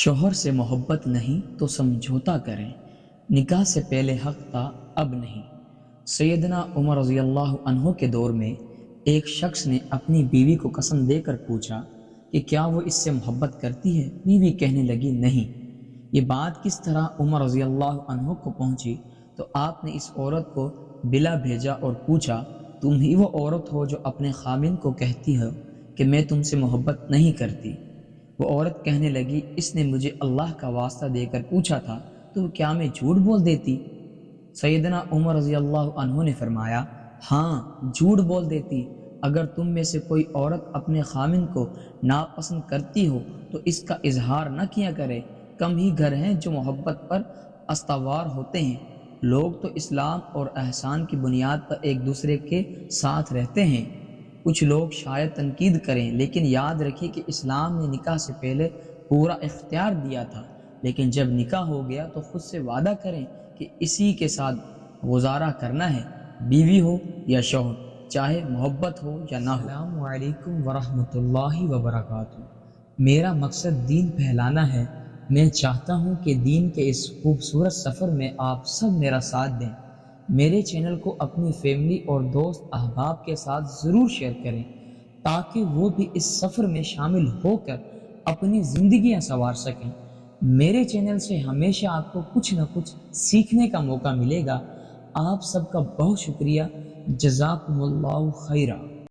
شوہر سے محبت نہیں تو سمجھوتا کریں، نکاح سے پہلے حق تھا اب نہیں۔ سیدنا عمر رضی اللہ عنہ کے دور میں ایک شخص نے اپنی بیوی کو قسم دے کر پوچھا کہ کیا وہ اس سے محبت کرتی ہے؟ بیوی کہنے لگی نہیں۔ یہ بات کس طرح عمر رضی اللہ عنہ کو پہنچی تو آپ نے اس عورت کو بلا بھیجا اور پوچھا، تم ہی وہ عورت ہو جو اپنے خاوند کو کہتی ہو کہ میں تم سے محبت نہیں کرتی؟ وہ عورت کہنے لگی، اس نے مجھے اللہ کا واسطہ دے کر پوچھا تھا تو کیا میں جھوٹ بول دیتی؟ سیدنا عمر رضی اللہ عنہ نے فرمایا، ہاں جھوٹ بول دیتی۔ اگر تم میں سے کوئی عورت اپنے خاوند کو ناپسند کرتی ہو تو اس کا اظہار نہ کیا کرے۔ کم ہی گھر ہیں جو محبت پر استوار ہوتے ہیں۔ لوگ تو اسلام اور احسان کی بنیاد پر ایک دوسرے کے ساتھ رہتے ہیں۔ کچھ لوگ شاید تنقید کریں، لیکن یاد رکھیے کہ اسلام نے نکاح سے پہلے پورا اختیار دیا تھا، لیکن جب نکاح ہو گیا تو خود سے وعدہ کریں کہ اسی کے ساتھ گزارا کرنا ہے، بیوی ہو یا شوہر، چاہے محبت ہو یا نہ ہو۔ السلام علیکم ورحمۃ اللہ وبرکاتہ۔ میرا مقصد دین پھیلانا ہے۔ میں چاہتا ہوں کہ دین کے اس خوبصورت سفر میں آپ سب میرا ساتھ دیں۔ میرے چینل کو اپنی فیملی اور دوست احباب کے ساتھ ضرور شیئر کریں تاکہ وہ بھی اس سفر میں شامل ہو کر اپنی زندگیاں سنوار سکیں۔ میرے چینل سے ہمیشہ آپ کو کچھ نہ کچھ سیکھنے کا موقع ملے گا۔ آپ سب کا بہت شکریہ۔ جزاکم اللہ خیرہ۔